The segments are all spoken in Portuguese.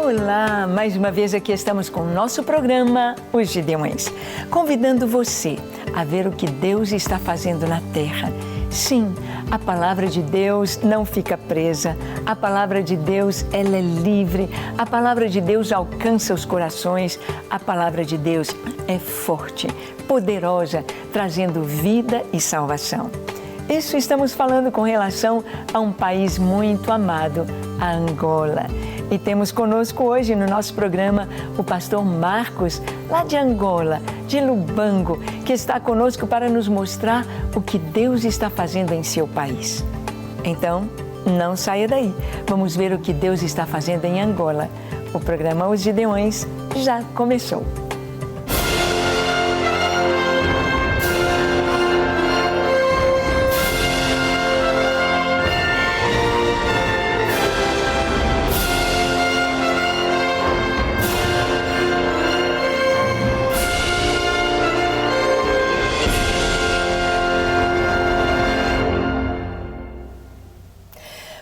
Olá, mais uma vez aqui estamos com o nosso programa Os Gideões, convidando você a ver o que Deus está fazendo na terra. Sim, a palavra de Deus não fica presa, a palavra de Deus ela é livre, a palavra de Deus alcança os corações, a palavra de Deus é forte, poderosa, trazendo vida e salvação. Isso estamos falando com relação a um país muito amado, a Angola. E temos conosco hoje no nosso programa o pastor Marcos, lá de Angola, de Lubango, que está conosco para nos mostrar o que Deus está fazendo em seu país. Então, não saia daí. Vamos ver o que Deus está fazendo em Angola. O programa Os Gideões já começou.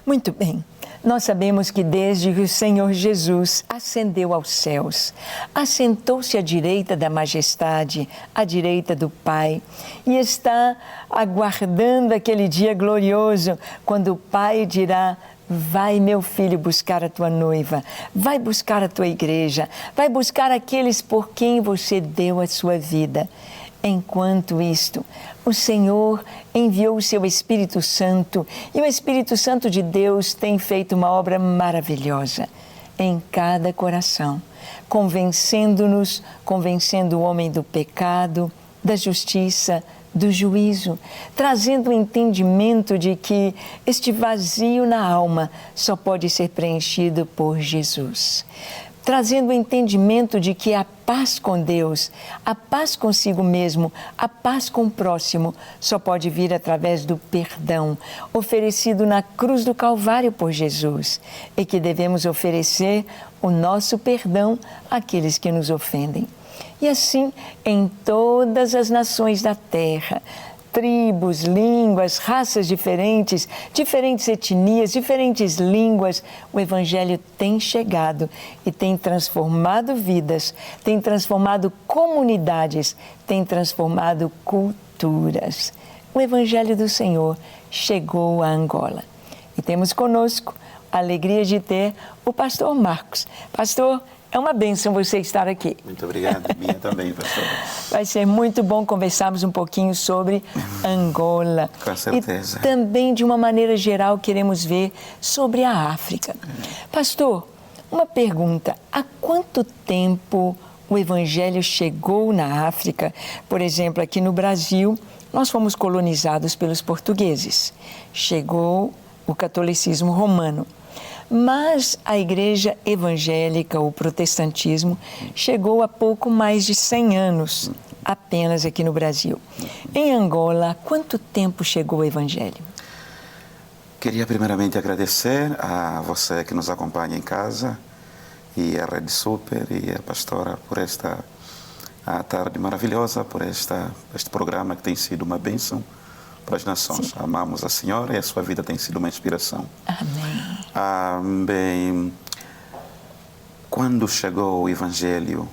Muito bem, nós sabemos que desde que o Senhor Jesus ascendeu aos céus, assentou-se à direita da majestade, à direita do Pai, e está aguardando aquele dia glorioso, quando o Pai dirá: vai, meu filho, buscar a tua noiva, vai buscar a tua igreja, vai buscar aqueles por quem você deu a sua vida. Enquanto isto, o Senhor enviou o seu Espírito Santo e o Espírito Santo de Deus tem feito uma obra maravilhosa em cada coração, convencendo-nos, convencendo o homem do pecado, da justiça, do juízo, trazendo o entendimento de que este vazio na alma só pode ser preenchido por Jesus. Trazendo o entendimento de que a paz com Deus, a paz consigo mesmo, a paz com o próximo, só pode vir através do perdão oferecido na cruz do Calvário por Jesus, e que devemos oferecer o nosso perdão àqueles que nos ofendem. E assim, em todas as nações da terra, tribos, línguas, raças diferentes, diferentes etnias, diferentes línguas, o Evangelho tem chegado e tem transformado vidas, tem transformado comunidades, tem transformado culturas. O Evangelho do Senhor chegou a Angola. E temos conosco a alegria de ter o pastor Marcos. Pastor, é uma bênção você estar aqui. Muito obrigado, minha também, pastor. Vai ser muito bom conversarmos um pouquinho sobre Angola. Com certeza. E também, de uma maneira geral, queremos ver sobre a África. Pastor, uma pergunta. Há quanto tempo o Evangelho chegou na África? Por exemplo, aqui no Brasil, nós fomos colonizados pelos portugueses. Chegou o catolicismo romano. Mas a igreja evangélica, o protestantismo, chegou há pouco mais de 100 anos, apenas aqui no Brasil. Em Angola, há quanto tempo chegou o evangelho? Queria primeiramente agradecer a você que nos acompanha em casa, e a Rede Super e a pastora por esta tarde maravilhosa, por este programa que tem sido uma bênção para as nações. Sim. Amamos a Senhora e a sua vida tem sido uma inspiração. Amém. Bem, quando chegou o Evangelho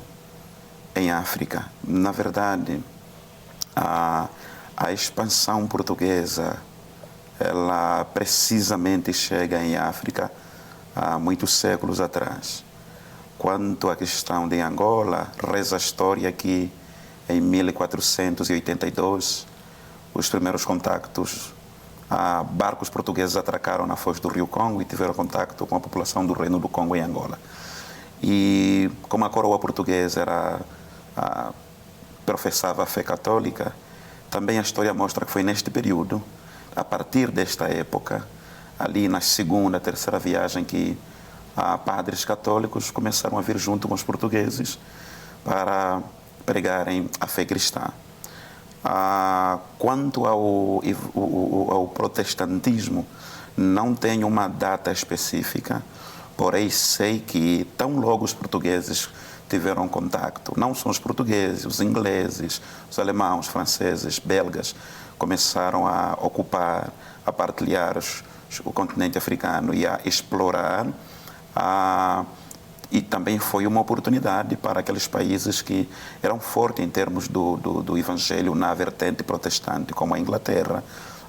em África, na verdade, a expansão portuguesa, ela precisamente chega em África há muitos séculos atrás. Quanto à questão de Angola, reza a história que em 1482, os primeiros contactos, barcos portugueses atracaram na foz do Rio Congo e tiveram contato com a população do Reino do Congo em Angola. E como a coroa portuguesa professava a fé católica, também a história mostra que foi neste período, a partir desta época, ali na segunda, terceira viagem, que padres católicos começaram a vir junto com os portugueses para pregarem a fé cristã. Quanto ao protestantismo, não tenho uma data específica, porém sei que tão logo os portugueses tiveram contato, não só os portugueses, os ingleses, os alemães, franceses, belgas, começaram a ocupar, a partilhar o continente africano e a explorar, e também foi uma oportunidade para aqueles países que eram fortes em termos do evangelho na vertente protestante, como a Inglaterra,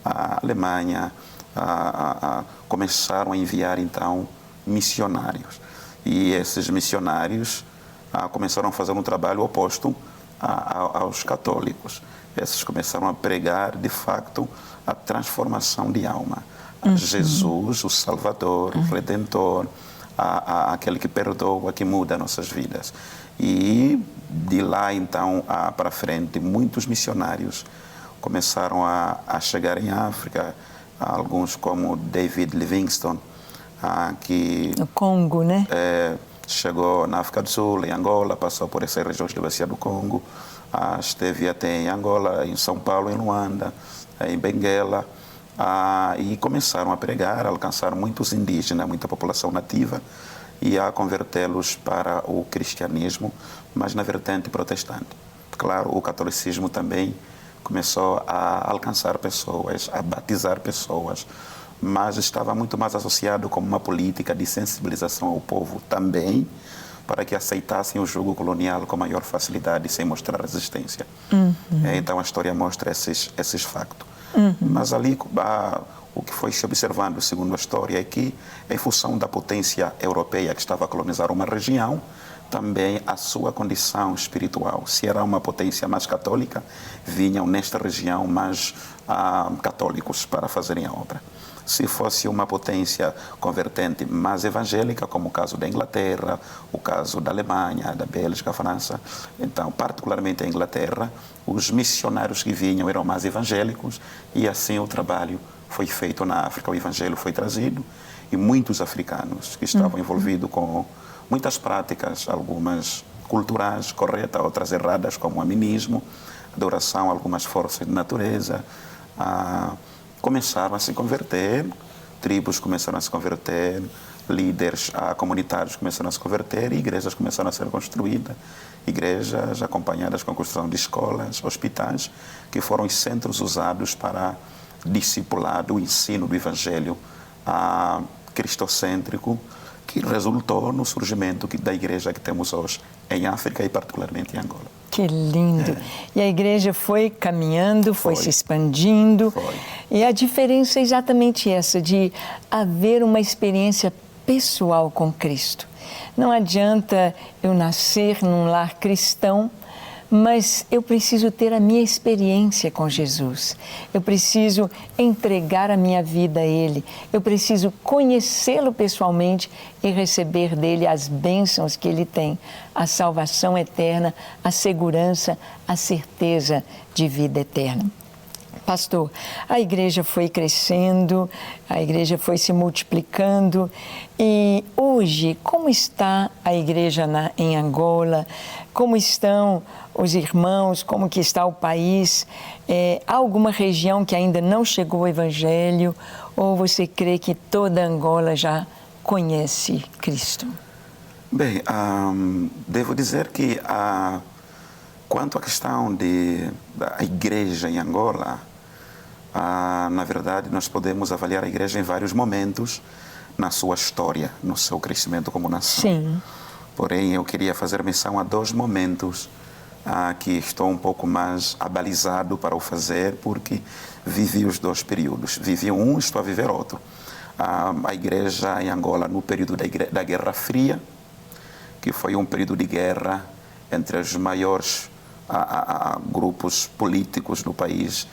a Alemanha, começaram a enviar então missionários. E esses missionários começaram a fazer um trabalho oposto aos católicos. Esses começaram a pregar, de facto, a transformação de alma. Jesus, o Salvador, o Redentor, aquele que perdoa, que muda nossas vidas. E de lá, então, para frente, muitos missionários começaram a chegar em África, alguns como David Livingstone, que... No Congo, né? Chegou na África do Sul, em Angola, passou por essas regiões da Bacia do Congo, esteve até em Angola, em São Paulo, em Luanda, em Benguela, e começaram a pregar, alcançaram muitos indígenas, muita população nativa, e a convertê-los para o cristianismo, mas na vertente protestante. Claro, o catolicismo também começou a alcançar pessoas, a batizar pessoas, mas estava muito mais associado com uma política de sensibilização ao povo também, para que aceitassem o jugo colonial com maior facilidade, sem mostrar resistência. Então a história mostra esses factos. Mas ali, o que foi se observando, segundo a história, é que, em função da potência europeia que estava a colonizar uma região, também a sua condição espiritual. Se era uma potência mais católica, vinham nesta região mais católicos para fazerem a obra. Se fosse uma potência convertente mais evangélica, como o caso da Inglaterra, o caso da Alemanha, da Bélgica, a França, então, particularmente a Inglaterra, os missionários que vinham eram mais evangélicos e assim o trabalho foi feito na África. O evangelho foi trazido e muitos africanos que estavam envolvidos com muitas práticas, algumas culturais corretas, outras erradas, como o animismo, adoração a algumas forças de natureza, começaram a se converter, tribos começaram a se converter, líderes comunitários começaram a se converter e igrejas começaram a ser construídas. Igrejas acompanhadas com a construção de escolas, hospitais, que foram os centros usados para discipulado, o ensino do evangelho cristocêntrico, que resultou no surgimento da igreja que temos hoje em África e particularmente em Angola. Que lindo! E a igreja foi caminhando, foi se expandindo. Foi. E a diferença é exatamente essa, de haver uma experiência pessoal com Cristo. Não adianta eu nascer num lar cristão, mas eu preciso ter a minha experiência com Jesus. Eu preciso entregar a minha vida a Ele. Eu preciso conhecê-lo pessoalmente e receber dele as bênçãos que Ele tem. A salvação eterna, a segurança, a certeza de vida eterna. Pastor, a igreja foi crescendo, a igreja foi se multiplicando e hoje, como está a igreja em Angola? Como estão os irmãos? Como que está o país? Há alguma região que ainda não chegou ao Evangelho? Ou você crê que toda Angola já conhece Cristo? Bem, devo dizer que quanto à questão da igreja em Angola, na verdade, nós podemos avaliar a igreja em vários momentos na sua história, no seu crescimento como nação. Sim. Porém, eu queria fazer menção a dois momentos que estou um pouco mais abalizado para o fazer, porque vivi os dois períodos. Vivi um, estou a viver outro. A igreja em Angola, no período da Guerra Fria, que foi um período de guerra entre os maiores grupos políticos do país,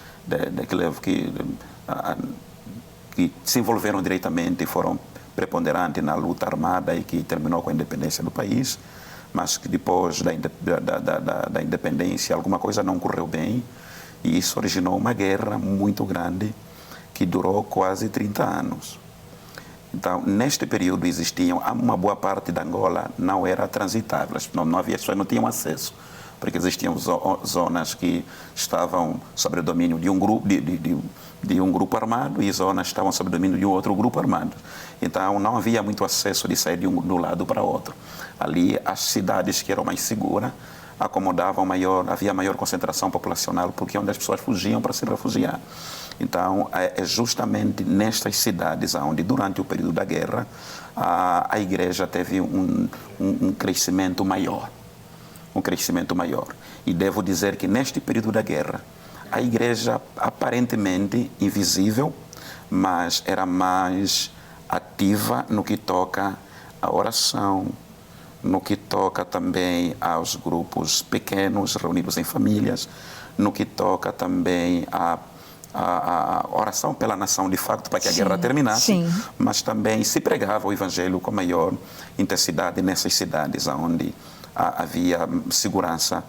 que se envolveram diretamente e foram preponderantes na luta armada e que terminou com a independência do país, mas que depois da independência alguma coisa não correu bem e isso originou uma guerra muito grande que durou quase 30 anos. Então, neste período existiam, uma boa parte da Angola não era transitável, não havia, as pessoas não tinham acesso, porque existiam zonas que estavam sob o domínio de um grupo, de um grupo armado e zonas que estavam sob o domínio de um outro grupo armado. Então, não havia muito acesso de sair de um lado para o outro. Ali, as cidades que eram mais seguras acomodavam havia maior concentração populacional, porque é onde as pessoas fugiam para se refugiar. Então, é justamente nestas cidades onde, durante o período da guerra, a igreja teve um crescimento maior. Um crescimento maior. E devo dizer que neste período da guerra, a igreja aparentemente invisível, mas era mais ativa no que toca à oração, no que toca também aos grupos pequenos reunidos em famílias, no que toca também a oração pela nação de facto para que a guerra terminasse, mas também se pregava o evangelho com maior intensidade nessas cidades onde havia segurança,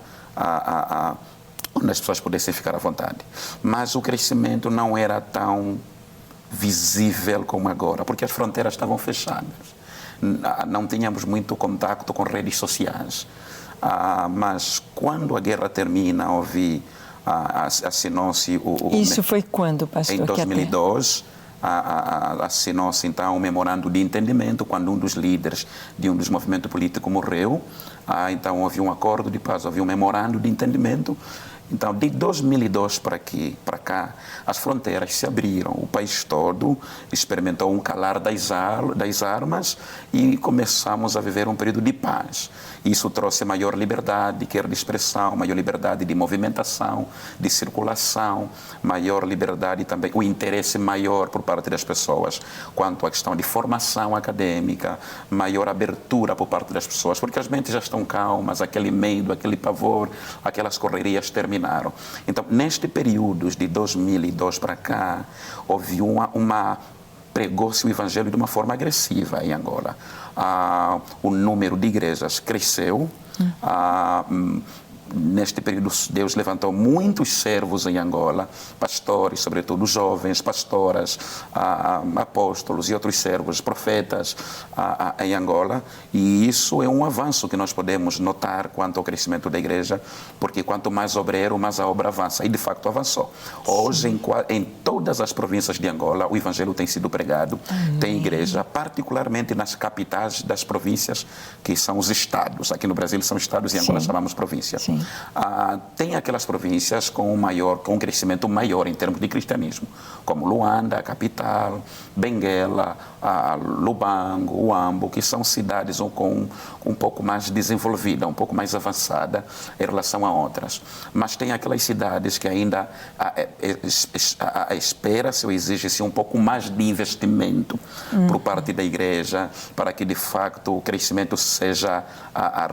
onde as pessoas pudessem ficar à vontade. Mas o crescimento não era tão visível como agora, porque as fronteiras estavam fechadas. Não tínhamos muito contato com redes sociais. Mas quando a guerra termina, assinou-se Isso foi quando, pastor? Em 2002, assinou-se então um memorando de entendimento quando um dos líderes de um dos movimentos políticos morreu. Então houve um acordo de paz, houve um memorando de entendimento. Então, de 2002 para cá, as fronteiras se abriram. O país todo experimentou um calar das armas e começamos a viver um período de paz. Isso trouxe maior liberdade, quer de expressão, maior liberdade de movimentação, de circulação, maior liberdade também, o interesse maior por parte das pessoas quanto à questão de formação acadêmica, maior abertura por parte das pessoas, porque as mentes já estão calmas, aquele medo, aquele pavor, aquelas correrias terminaram. Então, neste período de 2002 para cá, houve pregou-se o evangelho de uma forma agressiva em Angola. O número de igrejas cresceu. Neste período, Deus levantou muitos servos em Angola, pastores, sobretudo jovens, pastoras, apóstolos e outros servos, profetas em Angola. E isso é um avanço que nós podemos notar quanto ao crescimento da igreja, porque quanto mais obreiro, mais a obra avança. E, de facto, avançou. Hoje, em todas as províncias de Angola, o evangelho tem sido pregado. Tem igreja, particularmente nas capitais das províncias, que são os estados. Aqui no Brasil são estados e em Angola chamamos província. Tem aquelas províncias com um crescimento maior em termos de cristianismo, como Luanda, a capital, Benguela, Lubango, Uambo, que são cidades com um pouco mais desenvolvida, um pouco mais avançada em relação a outras. Mas tem aquelas cidades que ainda espera-se ou exige-se um pouco mais de investimento por parte da igreja para que, de facto, o crescimento seja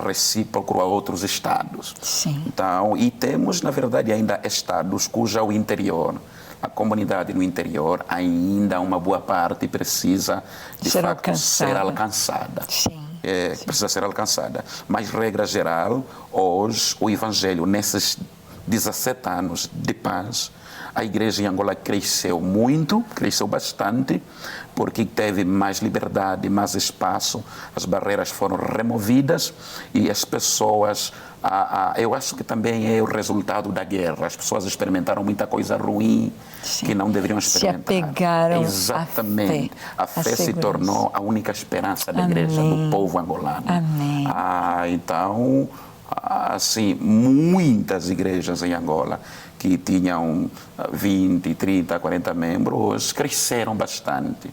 recíproco a outros estados. Sim. Então, e temos, na verdade, ainda estados cujo interior, a comunidade no interior, ainda uma boa parte precisa, de facto, ser alcançada. Sim. Precisa ser alcançada. Mas, regra geral, hoje, o Evangelho, nesses 17 anos de paz, a igreja em Angola cresceu muito, cresceu bastante, porque teve mais liberdade, mais espaço, as barreiras foram removidas e as pessoas... eu acho que também é o resultado da guerra. As pessoas experimentaram muita coisa ruim que não deveriam experimentar. Se apegaram Exatamente. A fé se tornou a única esperança da igreja, do povo angolano. Amém. Então, assim, muitas igrejas em Angola que tinham 20, 30, 40 membros, cresceram bastante.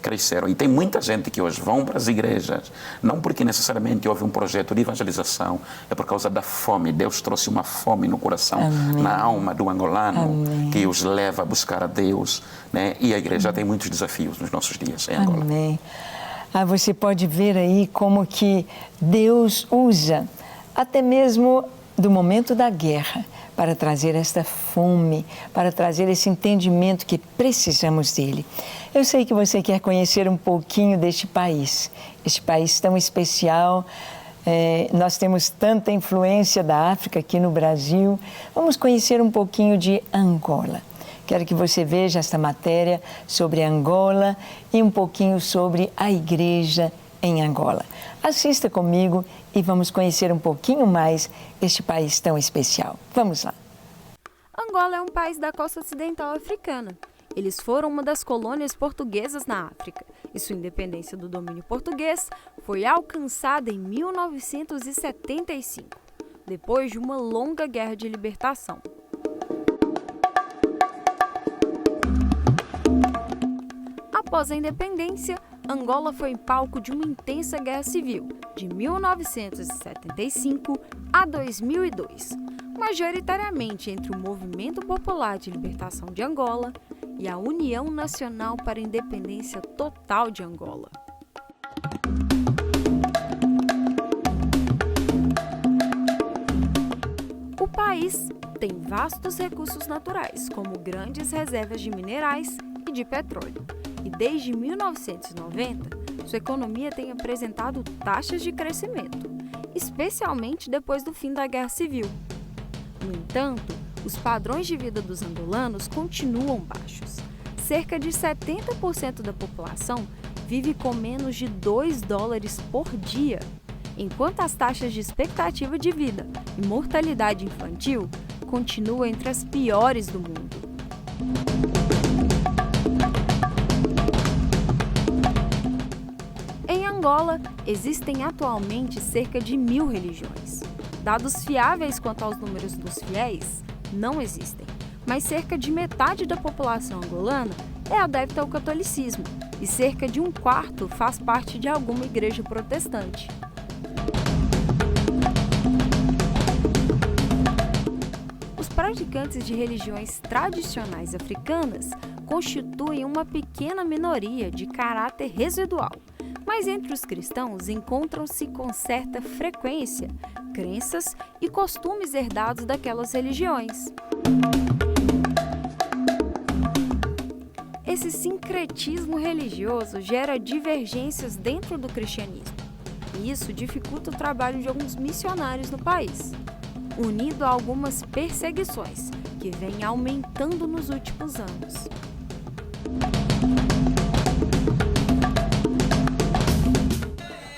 Cresceram. E tem muita gente que hoje vão para as igrejas, não porque necessariamente houve um projeto de evangelização, é por causa da fome. Deus trouxe uma fome no coração, na alma do angolano, que os leva a buscar a Deus, né? E a igreja tem muitos desafios nos nossos dias em Angola. Amém. Você pode ver aí como que Deus usa, até mesmo do momento da guerra, para trazer esta fome, para trazer esse entendimento que precisamos dele. Eu sei que você quer conhecer um pouquinho deste país tão especial. Nós temos tanta influência da África aqui no Brasil. Vamos conhecer um pouquinho de Angola. Quero que você veja esta matéria sobre Angola e um pouquinho sobre a igreja em Angola. Assista comigo e vamos conhecer um pouquinho mais este país tão especial. Vamos lá. Angola é um país da costa ocidental africana. Eles foram uma das colônias portuguesas na África e sua independência do domínio português foi alcançada em 1975, depois de uma longa guerra de libertação. Após a independência, Angola foi palco de uma intensa guerra civil, de 1975 a 2002, majoritariamente entre o Movimento Popular de Libertação de Angola e a União Nacional para a Independência Total de Angola. O país tem vastos recursos naturais, como grandes reservas de minerais e de petróleo. E desde 1990, sua economia tem apresentado taxas de crescimento, especialmente depois do fim da Guerra Civil. No entanto, os padrões de vida dos angolanos continuam baixos. Cerca de 70% da população vive com menos de $2 por dia, enquanto as taxas de expectativa de vida e mortalidade infantil continuam entre as piores do mundo. Em Angola, existem atualmente cerca de 1.000 religiões. Dados fiáveis quanto aos números dos fiéis não existem, mas cerca de metade da população angolana é adepta ao catolicismo e cerca de 1/4 faz parte de alguma igreja protestante. Os praticantes de religiões tradicionais africanas constituem uma pequena minoria de caráter residual, mas entre os cristãos encontram-se com certa frequência crenças e costumes herdados daquelas religiões. Esse sincretismo religioso gera divergências dentro do cristianismo, e isso dificulta o trabalho de alguns missionários no país, unido a algumas perseguições que vêm aumentando nos últimos anos.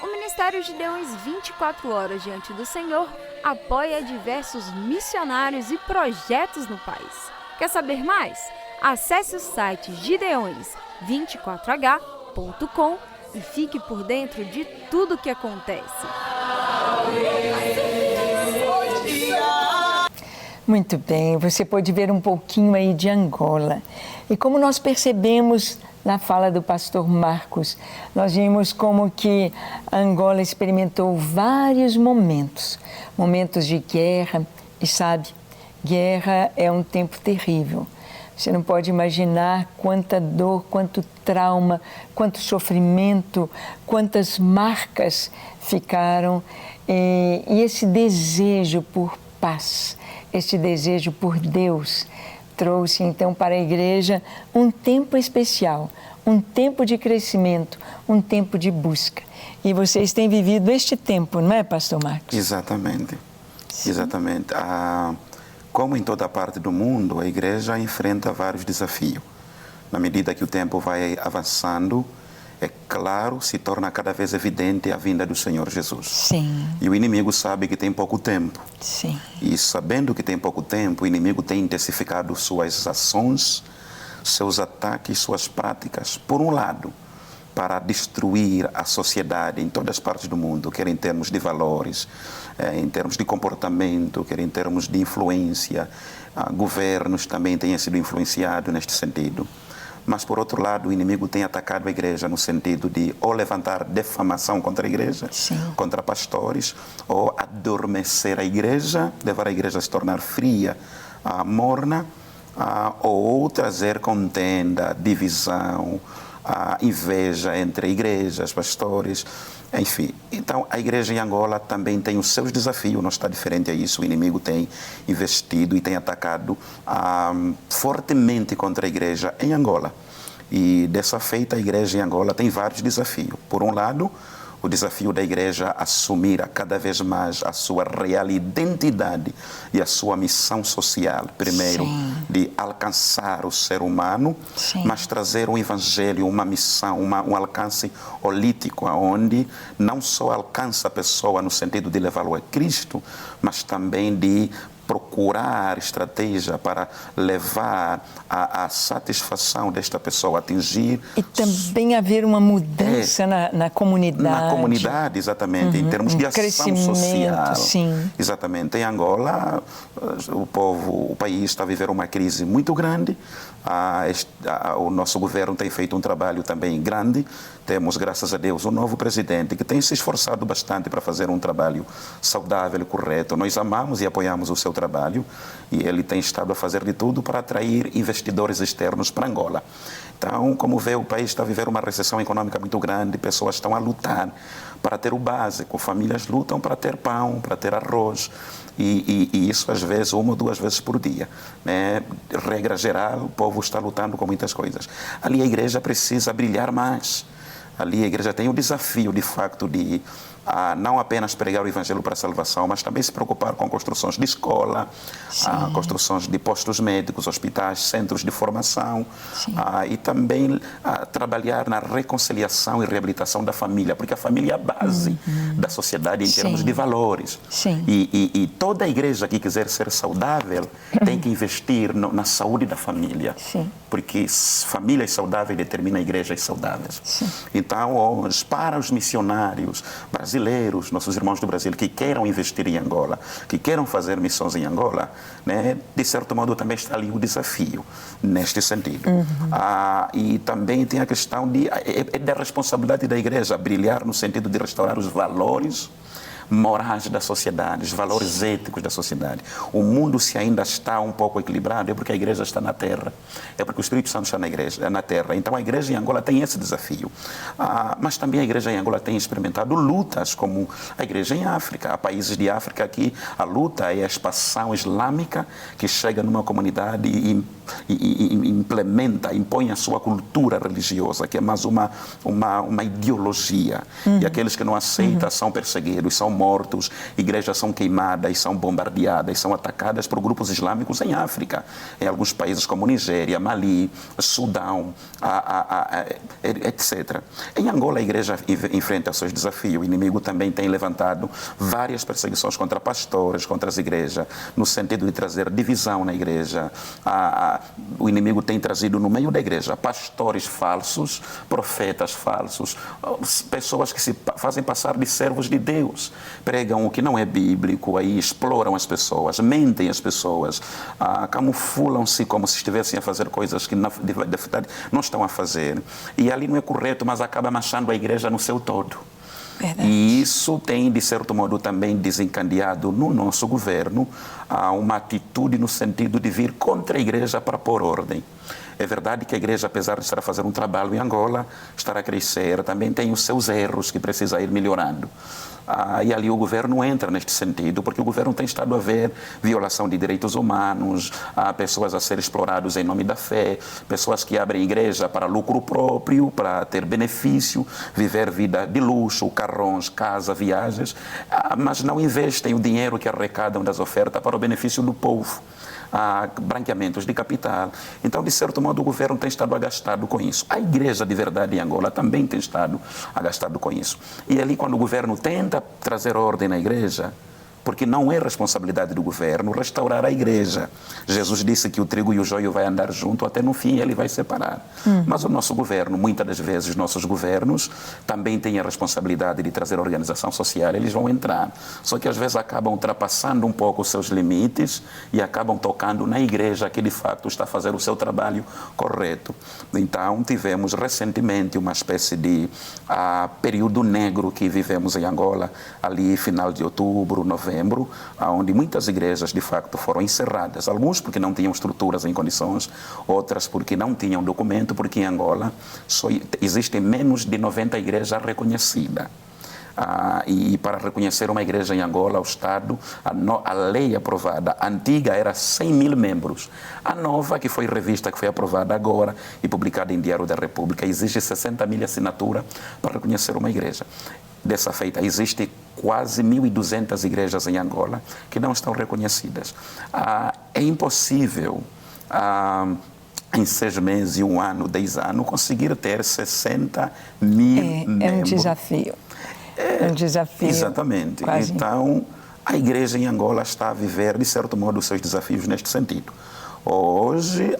O Ministério Gideões 24 Horas Diante do Senhor apoia diversos missionários e projetos no país. Quer saber mais? Acesse o site gideões24h.com e fique por dentro de tudo o que acontece. Muito bem, você pode ver um pouquinho aí de Angola. E como nós percebemos na fala do pastor Marcos, nós vimos como que Angola experimentou vários momentos de guerra. E sabe, guerra é um tempo terrível. Você não pode imaginar quanta dor, quanto trauma, quanto sofrimento, quantas marcas ficaram. E esse desejo por paz, esse desejo por Deus, trouxe então para a igreja um tempo especial, um tempo de crescimento, um tempo de busca. E vocês têm vivido este tempo, não é, pastor Marcos? Exatamente. Sim. Exatamente. Como em toda parte do mundo, a igreja enfrenta vários desafios. Na medida que o tempo vai avançando, é claro, se torna cada vez evidente a vinda do Senhor Jesus. Sim. E o inimigo sabe que tem pouco tempo. Sim. E sabendo que tem pouco tempo, o inimigo tem intensificado suas ações, seus ataques, suas práticas, por um lado, para destruir a sociedade em todas as partes do mundo, quer em termos de valores, em termos de comportamento, quer em termos de influência. Governos também têm sido influenciados neste sentido. Mas, por outro lado, o inimigo tem atacado a igreja no sentido de ou levantar defamação contra a igreja, Sim. contra pastores, ou adormecer a igreja, levar a igreja a se tornar fria, morna, ou trazer contenda, divisão, inveja entre igrejas, pastores, enfim. Então, a igreja em Angola também tem os seus desafios, não está diferente a isso. O inimigo tem investido e tem atacado fortemente contra a igreja em Angola. E, dessa feita, a igreja em Angola tem vários desafios. Por um lado, o desafio da igreja assumir cada vez mais a sua real identidade e a sua missão social. Primeiro, Sim. de alcançar o ser humano, Sim. mas trazer um evangelho, uma missão, um alcance holístico, onde não só alcança a pessoa no sentido de levá-lo a Cristo, mas também de procurar estratégia para levar a satisfação desta pessoa, atingir... E também haver uma mudança na comunidade. Na comunidade, exatamente, em termos de ação social. Sim. Exatamente. Em Angola, o país está a viver uma crise muito grande, O nosso governo tem feito um trabalho também grande. Temos, graças a Deus, um novo presidente que tem se esforçado bastante para fazer um trabalho saudável e correto. Nós amamos e apoiamos o seu trabalho e ele tem estado a fazer de tudo para atrair investidores externos para Angola. Então, como vê, o país está a viver uma recessão econômica muito grande, pessoas estão a lutar para ter o básico, famílias lutam para ter pão, para ter arroz, e isso às vezes 1 ou 2 vezes por dia, né? Regra geral, o povo está lutando com muitas coisas. Ali a igreja precisa brilhar mais. Ali a igreja tem o desafio, de facto, de não apenas pregar o evangelho para a salvação, mas também se preocupar com construções de escola, construções de postos médicos, hospitais, centros de formação, e também trabalhar na reconciliação e reabilitação da família, porque a família é a base da sociedade em termos de valores. E toda a igreja que quiser ser saudável tem que investir na saúde da família, porque famílias saudáveis determinam igrejas saudáveis. Então, para os missionários brasileiros, nossos irmãos do Brasil, que queiram investir em Angola, que queiram fazer missões em Angola, né, de certo modo também está ali o desafio neste sentido. E também tem a questão da responsabilidade da igreja brilhar no sentido de restaurar os valores morais da sociedade, os valores éticos da sociedade. O mundo, se ainda está um pouco equilibrado, é porque a igreja está na terra, é porque o Espírito Santo está na terra. Então a igreja em Angola tem esse desafio. Mas também a igreja em Angola tem experimentado lutas, como a igreja em África. Há países de África que a luta é a expansão islâmica que chega numa comunidade e impõe a sua cultura religiosa, que é mais uma ideologia. E aqueles que não aceitam são perseguidos, são mortos, igrejas são queimadas, são bombardeadas, são atacadas por grupos islâmicos em África, em alguns países como Nigéria, Mali, Sudão, etc. Em Angola, a igreja enfrenta seus desafios. O inimigo também tem levantado várias perseguições contra pastores, contra as igrejas, no sentido de trazer divisão na igreja. O inimigo tem trazido no meio da igreja pastores falsos, profetas falsos, pessoas que se fazem passar de servos de Deus, pregam o que não é bíblico, aí exploram as pessoas, mentem as pessoas, camuflam-se como se estivessem a fazer coisas que na verdade não estão a fazer. E ali não é correto, mas acaba manchando a igreja no seu todo. Verdade. E isso tem, de certo modo, também desencadeado no nosso governo uma atitude no sentido de vir contra a igreja para pôr ordem. É verdade que a igreja, apesar de estar a fazer um trabalho em Angola, estar a crescer, também tem os seus erros que precisa ir melhorando. E ali o governo entra neste sentido, porque o governo tem estado a ver violação de direitos humanos, pessoas a serem exploradas em nome da fé, pessoas que abrem igreja para lucro próprio, para ter benefício, viver vida de luxo, carrões, casa, viagens, mas não investem o dinheiro que arrecadam das ofertas para o benefício do povo. Branqueamentos de capital. Então, de certo modo, o governo tem estado agastado com isso. A igreja de verdade em Angola também tem estado agastado com isso. E ali, quando o governo tenta trazer ordem na igreja, porque não é responsabilidade do governo restaurar a igreja. Jesus disse que o trigo e o joio vai andar junto, até no fim ele vai separar. Mas o nosso governo, muitas das vezes, nossos governos também têm a responsabilidade de trazer organização social, eles vão entrar. Só que às vezes acabam ultrapassando um pouco os seus limites e acabam tocando na igreja que de facto está a fazer o seu trabalho correto. Então tivemos recentemente uma espécie de período negro que vivemos em Angola, ali final de outubro, novembro, onde muitas igrejas de facto foram encerradas, alguns porque não tinham estruturas em condições, outras porque não tinham documento, porque em Angola só existem menos de 90 igrejas reconhecidas. E para reconhecer uma igreja em Angola, o Estado, a lei aprovada, a antiga era 100 mil membros. A nova, que foi revista, que foi aprovada agora e publicada em Diário da República, exige 60 mil assinaturas para reconhecer uma igreja. Dessa feita, existe quase 1.200 igrejas em Angola que não estão reconhecidas. É impossível, em 6 meses, 1 ano, 10 anos, conseguir ter 60 mil membros. É um desafio. É um desafio. Exatamente. Quase. Então, a igreja em Angola está a viver, de certo modo, os seus desafios neste sentido. Hoje,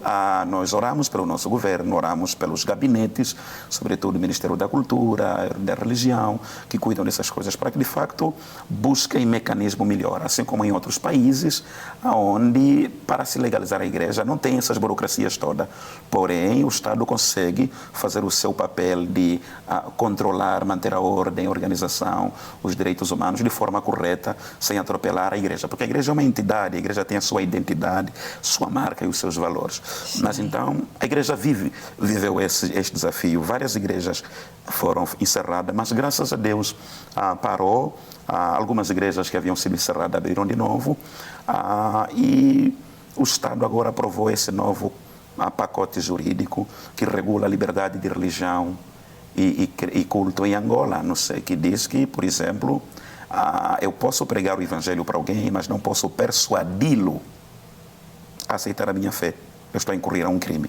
nós oramos pelo nosso governo, oramos pelos gabinetes, sobretudo o Ministério da Cultura, da Religião, que cuidam dessas coisas, para que, de facto, busquem mecanismo melhor, assim como em outros países, onde, para se legalizar a igreja, não tem essas burocracias todas. Porém, o Estado consegue fazer o seu papel de controlar, manter a ordem, a organização, os direitos humanos de forma correta, sem atropelar a igreja. Porque a igreja é uma entidade, a igreja tem a sua identidade, sua marca e os seus valores. Sim. Mas então, a igreja viveu este desafio. Várias igrejas foram encerradas, mas graças a Deus parou. Algumas igrejas que haviam sido encerradas abriram de novo. E o Estado agora aprovou esse novo pacote jurídico que regula a liberdade de religião e culto em Angola. Não sei, que diz que, por exemplo, eu posso pregar o evangelho para alguém, mas não posso persuadi-lo a aceitar a minha fé. Eu estou a incorrer a um crime.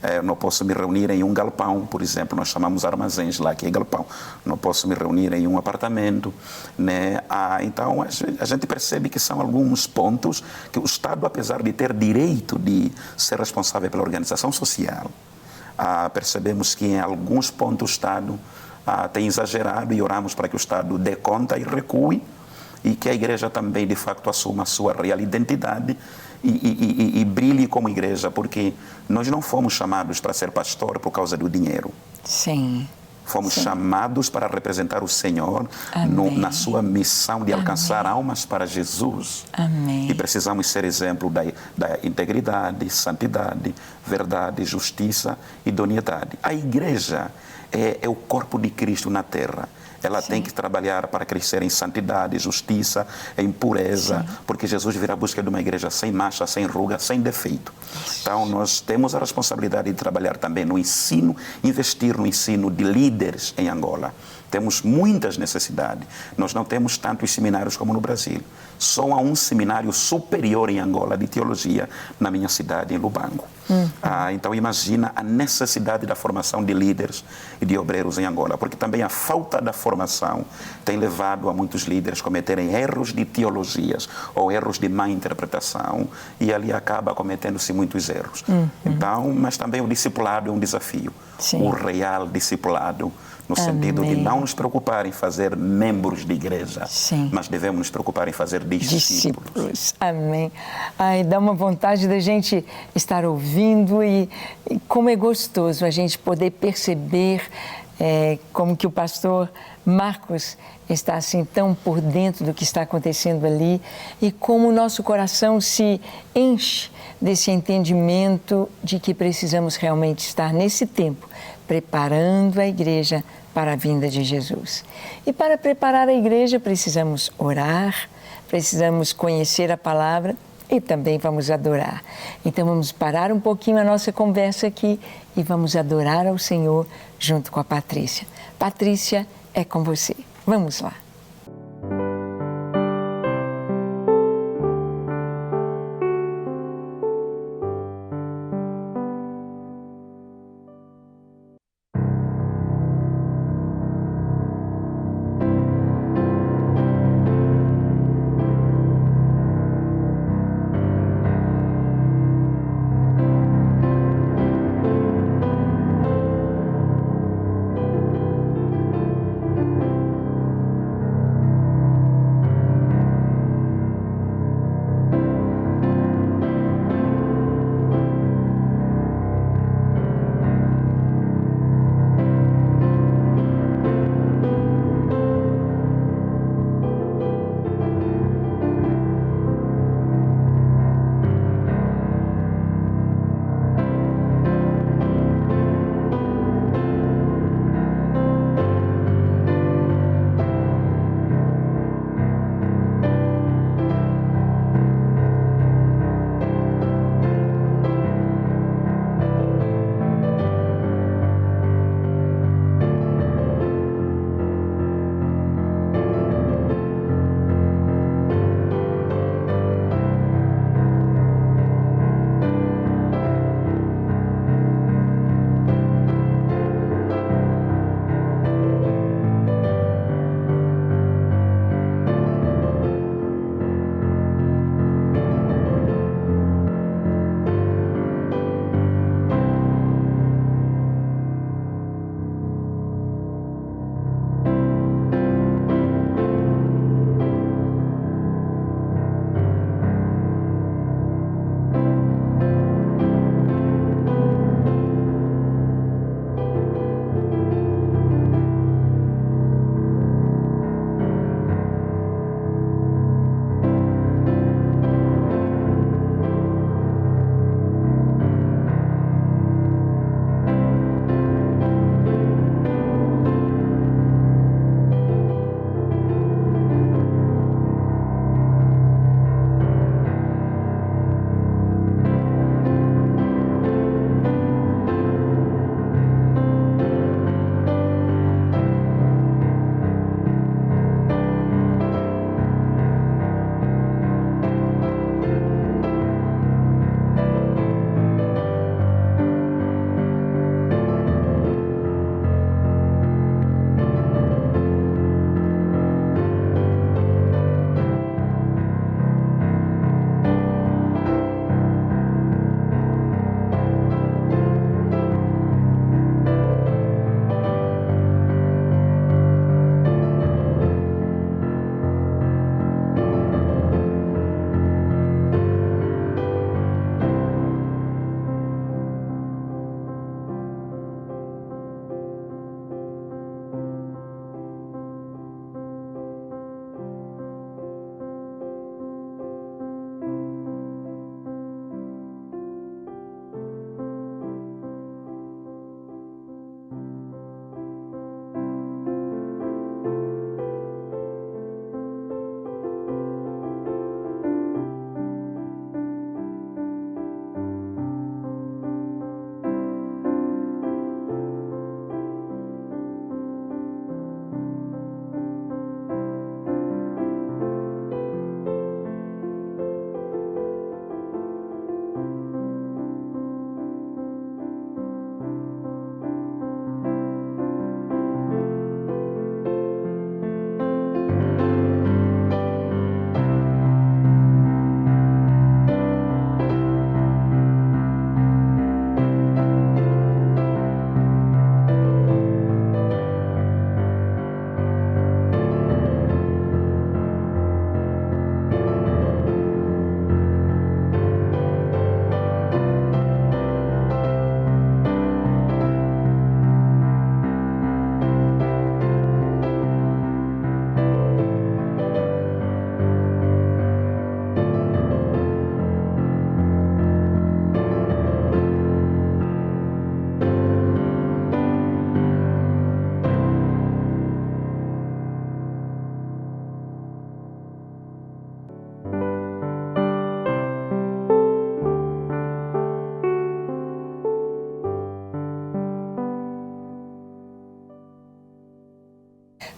Eu não posso me reunir em um galpão, por exemplo, nós chamamos armazéns lá, que é galpão. Não posso me reunir em um apartamento, né? Então, a gente percebe que são alguns pontos que o Estado, apesar de ter direito de ser responsável pela organização social, percebemos que em alguns pontos o Estado tem exagerado e oramos para que o Estado dê conta e recue e que a igreja também, de facto, assuma a sua real identidade e brilhe como igreja, porque nós não fomos chamados para ser pastor por causa do dinheiro. Sim. Fomos chamados para representar o Senhor na sua missão de alcançar almas para Jesus. Amém. E precisamos ser exemplo da integridade, santidade, verdade, justiça e idoneidade. A igreja é o corpo de Cristo na terra. Ela tem que trabalhar para crescer em santidade, justiça, em pureza, porque Jesus virá à busca de uma igreja sem mancha, sem ruga, sem defeito. Então, nós temos a responsabilidade de trabalhar também no ensino, investir no ensino de líderes em Angola. Temos muitas necessidades. Nós não temos tantos seminários como no Brasil. Só há um seminário superior em Angola de teologia na minha cidade, em Lubango. Então, imagina a necessidade da formação de líderes e de obreiros em Angola, porque também a falta da formação tem levado a muitos líderes a cometerem erros de teologias ou erros de má interpretação e ali acaba cometendo-se muitos erros. Então, mas também o discipulado é um desafio. O real discipulado, no sentido de não nos preocupar em fazer membros de igreja, mas devemos nos preocupar em fazer discípulos. Amém. Ai, dá uma vontade da gente estar ouvindo e como é gostoso a gente poder perceber como que o pastor Marcos está assim tão por dentro do que está acontecendo ali e como o nosso coração se enche desse entendimento de que precisamos realmente estar nesse tempo preparando a igreja para a vinda de Jesus. E para preparar a igreja precisamos orar, precisamos conhecer a palavra e também vamos adorar. Então vamos parar um pouquinho a nossa conversa aqui e vamos adorar ao Senhor junto com a Patrícia. Patrícia, é com você. Vamos lá.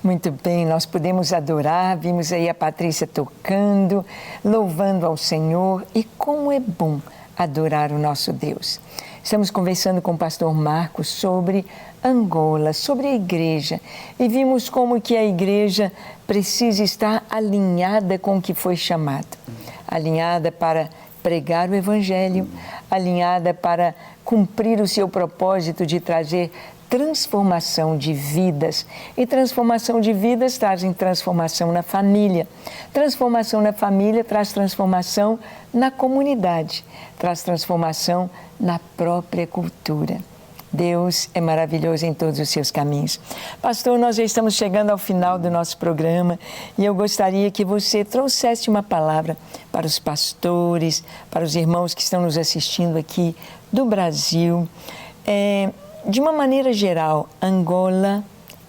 Muito bem, nós podemos adorar, vimos aí a Patrícia tocando, louvando ao Senhor, e como é bom adorar o nosso Deus. Estamos conversando com o pastor Marcos sobre Angola, sobre a igreja, e vimos como que a igreja precisa estar alinhada com o que foi chamado, alinhada para pregar o Evangelho, alinhada para cumprir o seu propósito de trazer transformação de vidas. E transformação de vidas traz transformação na família. Transformação na família traz transformação na comunidade, traz transformação na própria cultura. Deus é maravilhoso em todos os seus caminhos. Pastor, nós já estamos chegando ao final do nosso programa e eu gostaria que você trouxesse uma palavra para os pastores, para os irmãos que estão nos assistindo aqui do Brasil. De uma maneira geral, Angola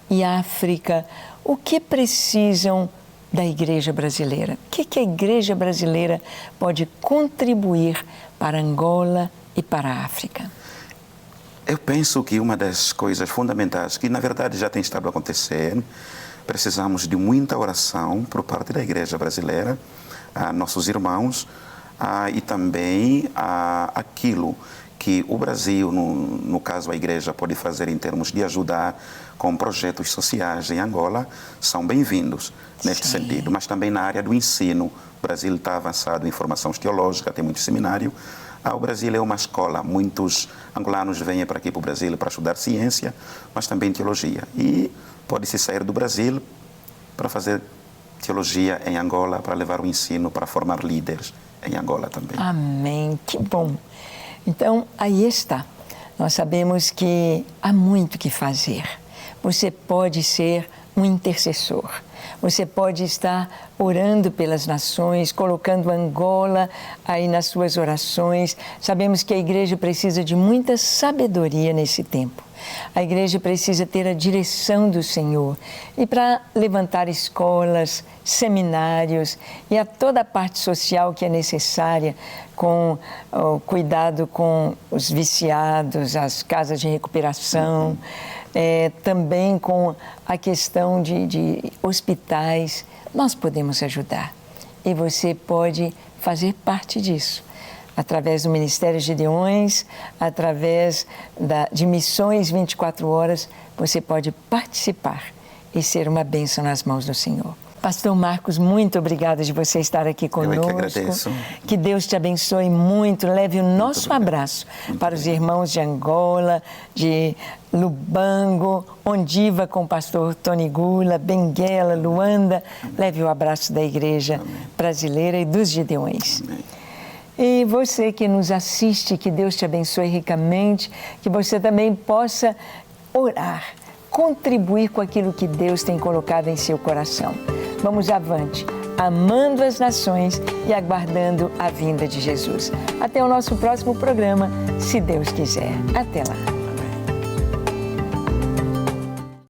e África, o que precisam da igreja brasileira? O que a igreja brasileira pode contribuir para Angola e para a África? Eu penso que uma das coisas fundamentais, que na verdade já tem estado a acontecer, precisamos de muita oração por parte da igreja brasileira, a nossos irmãos, e também aquilo que o Brasil, no caso a igreja, pode fazer em termos de ajudar com projetos sociais em Angola, são bem-vindos neste sentido. Mas também na área do ensino, o Brasil está avançado em formação teológica, tem muito seminário. O Brasil é uma escola, muitos angolanos vêm para aqui para o Brasil para estudar ciência, mas também teologia. E pode-se sair do Brasil para fazer teologia em Angola, para levar o ensino, para formar líderes em Angola também. Amém, que bom! Então, aí está. Nós sabemos que há muito que fazer. Você pode ser um intercessor. Você pode estar orando pelas nações, colocando Angola aí nas suas orações. Sabemos que a igreja precisa de muita sabedoria nesse tempo. A igreja precisa ter a direção do Senhor. E para levantar escolas, seminários e a toda a parte social que é necessária, com o cuidado com os viciados, as casas de recuperação, também com a questão de hospitais, nós podemos ajudar. E você pode fazer parte disso, através do Ministério Gideões, através de Missões 24 Horas, você pode participar e ser uma bênção nas mãos do Senhor. Pastor Marcos, muito obrigada de você estar aqui conosco. Eu é que agradeço. Que Deus te abençoe muito. Leve o nosso abraço para os irmãos de Angola, de Lubango, Ondiva com o pastor Tony Gula, Benguela, Luanda. Leve o abraço da igreja brasileira e dos Gideões. Amém. E você que nos assiste, que Deus te abençoe ricamente, que você também possa orar, contribuir com aquilo que Deus tem colocado em seu coração. Vamos avante, amando as nações e aguardando a vinda de Jesus. Até o nosso próximo programa, se Deus quiser. Até lá.